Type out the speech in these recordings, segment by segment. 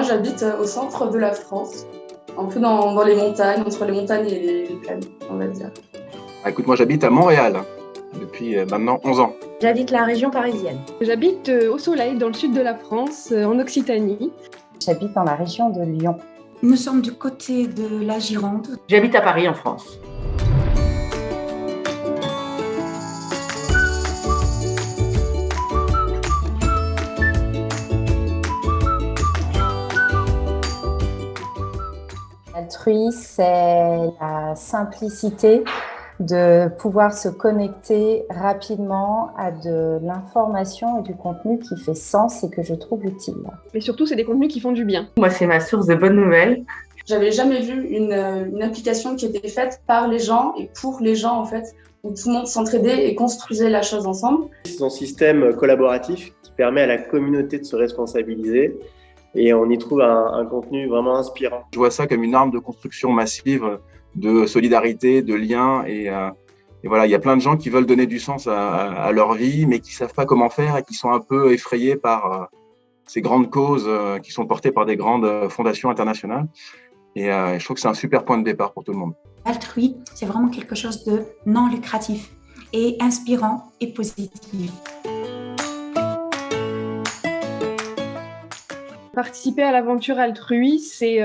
Moi, j'habite au centre de la France, un peu dans les montagnes, entre les montagnes et les plaines, on va dire. Écoute, moi j'habite à Montréal depuis maintenant 11 ans. J'habite la région parisienne. J'habite au soleil, dans le sud de la France, en Occitanie. J'habite dans la région de Lyon. Nous sommes du côté de la Gironde. J'habite à Paris, en France. Altrui, c'est la simplicité de pouvoir se connecter rapidement à de l'information et du contenu qui fait sens et que je trouve utile. Mais surtout, c'est des contenus qui font du bien. Moi, c'est ma source de bonnes nouvelles. J'avais jamais vu une application qui était faite par les gens et pour les gens, en fait, où tout le monde s'entraidait et construisait la chose ensemble. C'est un système collaboratif qui permet à la communauté de se responsabiliser et on y trouve un contenu vraiment inspirant. Je vois ça comme une arme de construction massive de solidarité, de liens et voilà, il y a plein de gens qui veulent donner du sens à leur vie mais qui savent pas comment faire et qui sont un peu effrayés par ces grandes causes qui sont portées par des grandes fondations internationales et je trouve que c'est un super point de départ pour tout le monde. Altrui, c'est vraiment quelque chose de non lucratif et inspirant et positif. Participer à l'aventure Altrui, c'est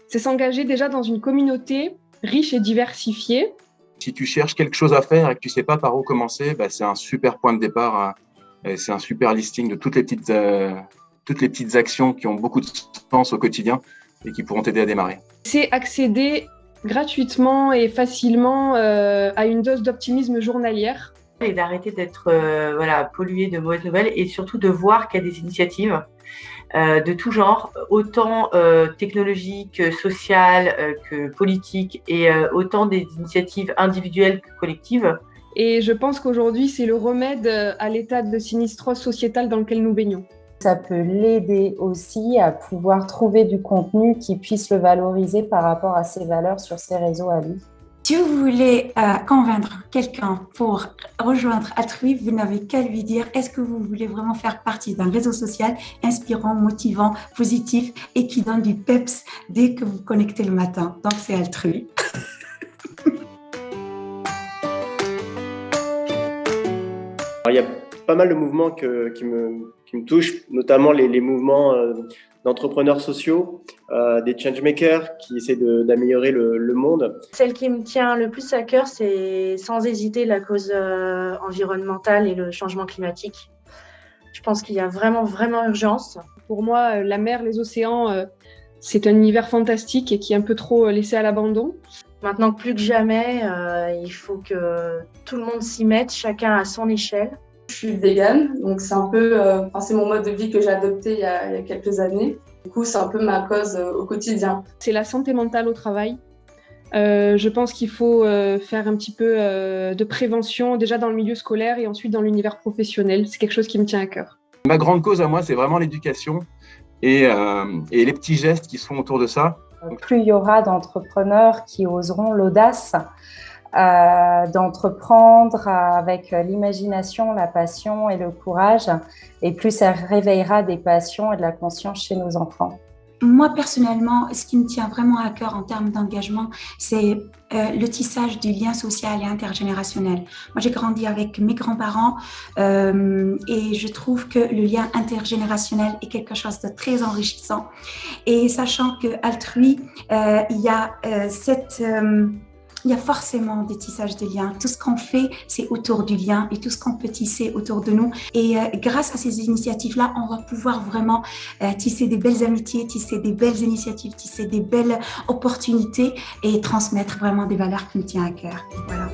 s'engager déjà dans une communauté riche et diversifiée. Si tu cherches quelque chose à faire et que tu sais pas par où commencer, c'est un super point de départ. C'est un super listing de toutes les petites actions qui ont beaucoup de sens au quotidien et qui pourront t'aider à démarrer. C'est accéder gratuitement et facilement à une dose d'optimisme journalière. Et d'arrêter d'être pollué de mauvaises nouvelles et surtout de voir qu'il y a des initiatives de tout genre, autant technologiques, sociales que politiques et autant des initiatives individuelles que collectives. Et je pense qu'aujourd'hui, c'est le remède à l'état de sinistrose sociétale dans lequel nous baignons. Ça peut l'aider aussi à pouvoir trouver du contenu qui puisse le valoriser par rapport à ses valeurs sur ses réseaux à lui. Si vous voulez convaincre quelqu'un pour rejoindre Altrui, vous n'avez qu'à lui dire est-ce que vous voulez vraiment faire partie d'un réseau social inspirant, motivant, positif et qui donne du peps dès que vous connectez le matin. Donc c'est Altrui. Alors, il y a pas mal de mouvements qui me touchent, notamment les mouvements d'entrepreneurs sociaux, des changemakers qui essaient d'améliorer le monde. Celle qui me tient le plus à cœur, c'est sans hésiter la cause environnementale et le changement climatique. Je pense qu'il y a vraiment, vraiment urgence. Pour moi, la mer, les océans, c'est un univers fantastique et qui est un peu trop laissé à l'abandon. Maintenant que plus que jamais, il faut que tout le monde s'y mette, chacun à son échelle. Je suis végane, donc c'est un peu, c'est mon mode de vie que j'ai adopté il y a quelques années. Du coup, c'est un peu ma cause au quotidien. C'est la santé mentale au travail. Je pense qu'il faut faire un petit peu de prévention déjà dans le milieu scolaire et ensuite dans l'univers professionnel. C'est quelque chose qui me tient à cœur. Ma grande cause à moi, c'est vraiment l'éducation et les petits gestes qui se font autour de ça. Plus il y aura d'entrepreneurs qui oseront l'audace d'entreprendre avec l'imagination, la passion et le courage, et plus ça réveillera des passions et de la conscience chez nos enfants. Moi, personnellement, ce qui me tient vraiment à cœur en termes d'engagement, c'est le tissage du lien social et intergénérationnel. Moi, j'ai grandi avec mes grands-parents et je trouve que le lien intergénérationnel est quelque chose de très enrichissant. Et sachant qu'Altrui, il y a forcément des tissages de liens. Tout ce qu'on fait, c'est autour du lien et tout ce qu'on peut tisser autour de nous. Et grâce à ces initiatives-là, on va pouvoir vraiment tisser des belles amitiés, tisser des belles initiatives, tisser des belles opportunités et transmettre vraiment des valeurs qui me tiennent à cœur. Voilà.